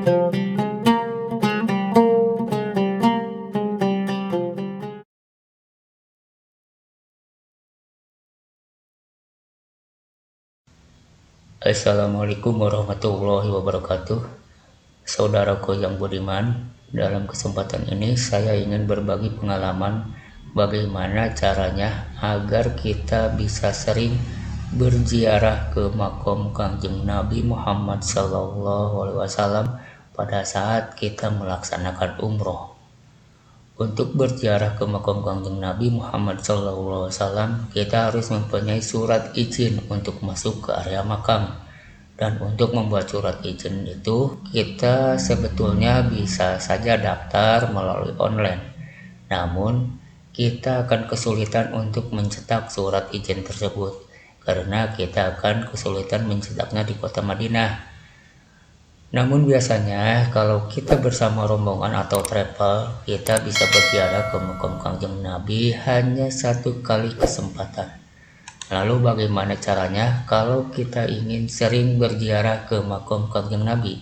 Assalamualaikum warahmatullahi wabarakatuh. Saudaraku yang budiman, dalam kesempatan ini saya ingin berbagi pengalaman bagaimana caranya agar kita bisa sering berziarah ke makom Kangjeng Nabi Muhammad SAW pada saat kita melaksanakan umroh. Untuk berziarah ke makam Kangjeng Nabi Muhammad SAW, kita harus mempunyai surat izin untuk masuk ke area makam. Dan untuk membuat surat izin itu, kita sebetulnya bisa saja daftar melalui online. Namun, kita akan kesulitan untuk mencetak surat izin tersebut, karena kita akan kesulitan mencetaknya di kota Madinah. Namun biasanya kalau kita bersama rombongan atau travel, kita bisa berziarah ke makam Kangjeng Nabi hanya satu kali kesempatan. Lalu bagaimana caranya kalau kita ingin sering berziarah ke makam Kangjeng Nabi?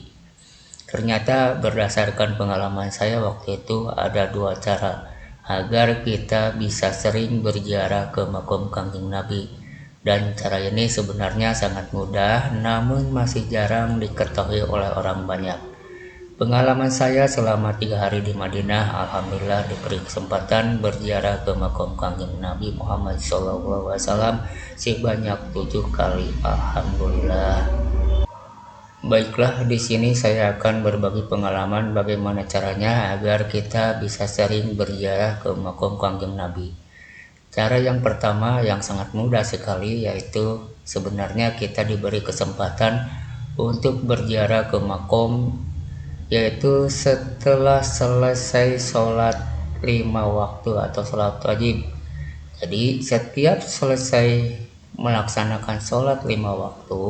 Ternyata berdasarkan pengalaman saya waktu itu ada dua cara agar kita bisa sering berziarah ke makam Kangjeng Nabi. Dan cara ini sebenarnya sangat mudah, namun masih jarang diketahui oleh orang banyak. Pengalaman saya selama 3 hari di Madinah, alhamdulillah diberi kesempatan berziarah ke makam Kangjeng Nabi Muhammad SAW sebanyak 7 kali. Alhamdulillah. Baiklah, di sini saya akan berbagi pengalaman bagaimana caranya agar kita bisa sering berziarah ke makam Kangjeng Nabi. Cara yang pertama yang sangat mudah sekali, yaitu sebenarnya kita diberi kesempatan untuk berziarah ke makom, yaitu setelah selesai sholat 5 waktu atau sholat wajib. Jadi setiap selesai melaksanakan sholat 5 waktu,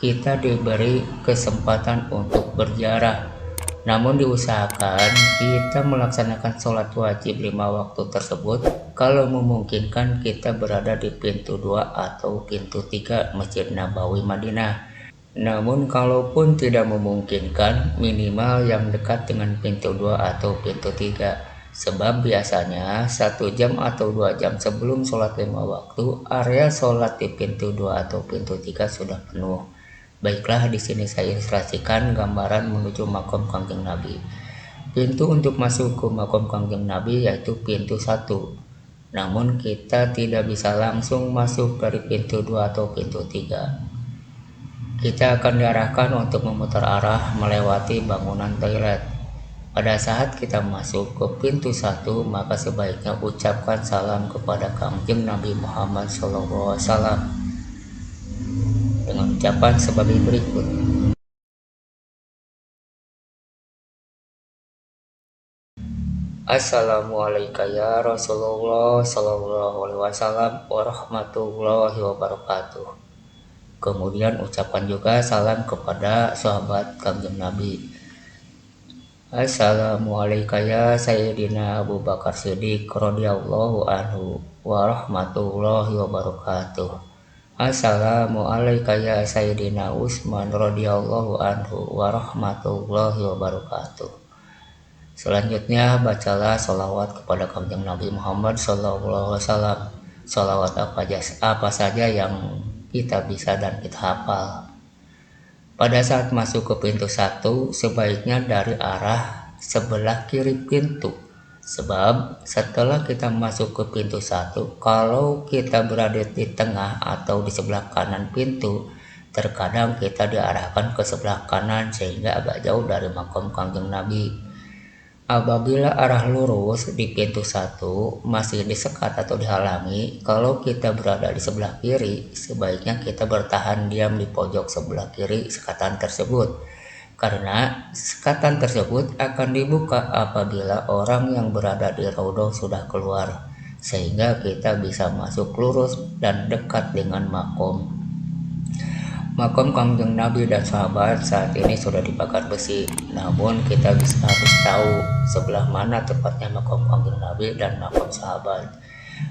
kita diberi kesempatan untuk berziarah. Namun diusahakan kita melaksanakan sholat wajib 5 waktu tersebut kalau memungkinkan kita berada di pintu 2 atau pintu 3 Masjid Nabawi Madinah. Namun kalaupun tidak memungkinkan, minimal yang dekat dengan pintu 2 atau pintu 3. Sebab biasanya 1 jam atau 2 jam sebelum sholat 5 waktu, area sholat di pintu 2 atau pintu 3 sudah penuh. Baiklah, di sini saya ilustrasikan gambaran menuju makam Kangjeng Nabi. Pintu untuk masuk ke makam Kangjeng Nabi yaitu pintu 1. Namun kita tidak bisa langsung masuk dari pintu 2 atau pintu 3. Kita akan diarahkan untuk memutar arah melewati bangunan toilet. Pada saat kita masuk ke pintu 1, maka sebaiknya ucapkan salam kepada Kangjeng Nabi Muhammad SAW dengan ucapan sebagai berikut. Assalamualaikum ya Rasulullah sallallahu alaihi wasallam warahmatullahi wabarakatuh. Kemudian ucapan juga salam kepada sahabat Kangjeng Nabi. Assalamualaikum ya Sayyidina Abu Bakar Siddiq radhiyallahu anhu warahmatullahi wabarakatuh. Assalamualaikum ya Sayyidina Utsman radhiyallahu anhu warahmatullahi wabarakatuh. Selanjutnya bacalah sholawat kepada Kangjeng Nabi Muhammad SAW. Sholawat apa saja yang kita bisa dan kita hafal. Pada saat masuk ke pintu 1, sebaiknya dari arah sebelah kiri pintu. Sebab setelah kita masuk ke pintu 1, kalau kita berada di tengah atau di sebelah kanan pintu, terkadang kita diarahkan ke sebelah kanan sehingga agak jauh dari makam Kangjeng Nabi. Apabila arah lurus di pintu 1 masih disekat atau dihalangi, kalau kita berada di sebelah kiri, sebaiknya kita bertahan diam di pojok sebelah kiri sekatan tersebut. Karena sekatan tersebut akan dibuka apabila orang yang berada di raudhah sudah keluar, sehingga kita bisa masuk lurus dan dekat dengan makom. Makam Kangjeng Nabi dan sahabat saat ini sudah dibakar besi, namun kita harus tahu sebelah mana tepatnya makam Kangjeng Nabi dan makam sahabat.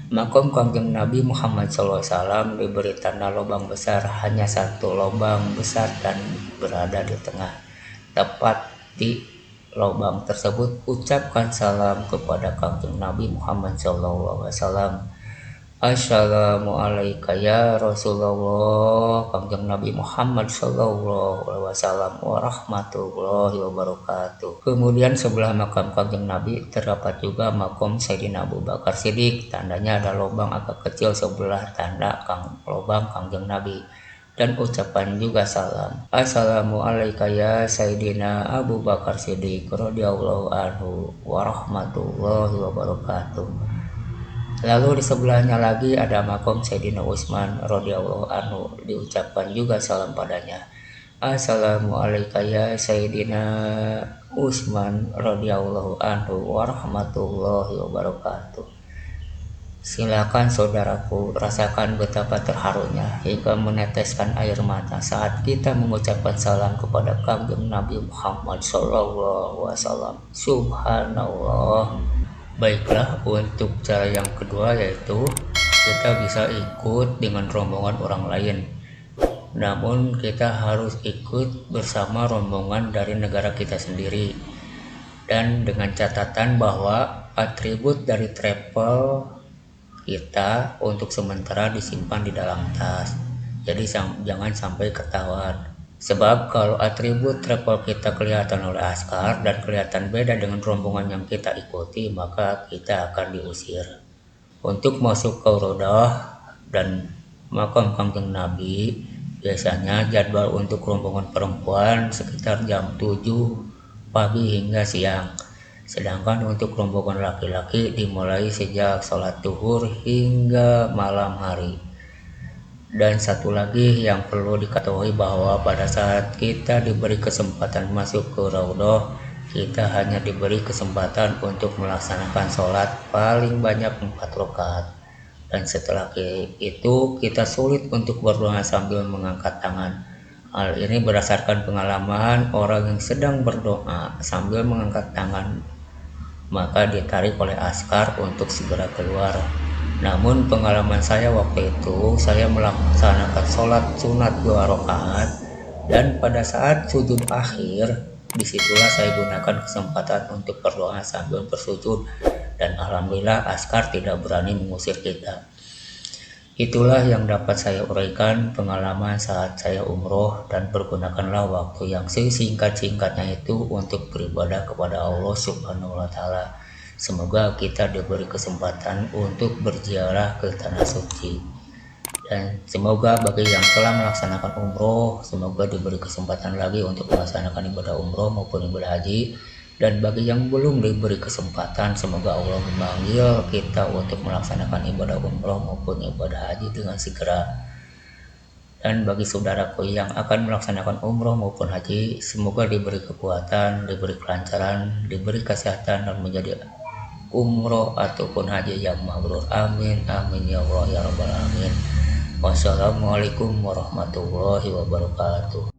Makam Kangjeng Nabi Muhammad SAW diberi tanah lubang besar, hanya satu lubang besar dan berada di tengah, tepat di lubang tersebut ucapkan salam kepada Kanjeng Nabi Muhammad SAW. Assalamualaikum ya Rasulullah, Kanjeng Nabi Muhammad SAW warahmatullahi wabarakatuh. Kemudian sebelah makam Kanjeng Nabi terdapat juga makom Sayyidina Abu Bakar Siddiq. Tandanya ada lubang agak kecil sebelah tanda lubang Kanjeng Nabi. Dan ucapan juga salam. Assalamualaikum ya Sayyidina Abu Bakar Siddiq radhiyallahu anhu warahmatullahi wabarakatuh. Lalu di sebelahnya lagi ada makom Sayyidina Utsman radhiyallahu anhu, diucapkan juga salam padanya. Assalamualaikum ya Sayyidina Utsman radhiyallahu anhu warahmatullahi wabarakatuh. Silakan saudaraku rasakan betapa terharunya hingga meneteskan air mata saat kita mengucapkan salam kepada Kanjeng Nabi Muhammad SAW. Subhanallah. Baiklah, untuk cara yang kedua yaitu kita bisa ikut dengan rombongan orang lain. Namun kita harus ikut bersama rombongan dari negara kita sendiri. Dan dengan catatan bahwa atribut dari travel kita untuk sementara disimpan di dalam tas. Jadi jangan sampai ketahuan. Sebab kalau atribut travel kita kelihatan oleh askar dan kelihatan beda dengan rombongan yang kita ikuti, maka kita akan diusir. Untuk masuk ke Rodah dan makam Kanjeng Nabi, biasanya jadwal untuk rombongan perempuan sekitar jam 7 pagi hingga siang. Sedangkan untuk rombongan laki-laki dimulai sejak sholat zuhur hingga malam hari. Dan satu lagi yang perlu diketahui bahwa pada saat kita diberi kesempatan masuk ke Raudhah, kita hanya diberi kesempatan untuk melaksanakan sholat paling banyak 4 rakaat. Dan setelah itu kita sulit untuk berdoa sambil mengangkat tangan. Hal ini berdasarkan pengalaman orang yang sedang berdoa sambil mengangkat tangan, maka ditarik oleh askar untuk segera keluar. Namun pengalaman saya waktu itu, saya melaksanakan sholat sunat 2 rakaat dan pada saat sujud akhir, disitulah saya gunakan kesempatan untuk berdoa sambil bersujud dan alhamdulillah askar tidak berani mengusir kita. Itulah yang dapat saya uraikan pengalaman saat saya umroh, dan pergunakanlah waktu yang sesingkat-singkatnya itu untuk beribadah kepada Allah Subhanahu wa Ta'ala. Semoga kita diberi kesempatan untuk berziarah ke tanah suci, dan semoga bagi yang telah melaksanakan umroh, semoga diberi kesempatan lagi untuk melaksanakan ibadah umroh maupun ibadah haji. Dan bagi yang belum diberi kesempatan, semoga Allah memanggil kita untuk melaksanakan ibadah umroh maupun ibadah haji dengan segera. Dan bagi saudaraku yang akan melaksanakan umroh maupun haji, semoga diberi kekuatan, diberi kelancaran, diberi kesehatan, dan menjadi umroh ataupun haji yang mabrur. Amin amin ya Allah ya rabbal alamin. Wassalamualaikum warahmatullahi wabarakatuh.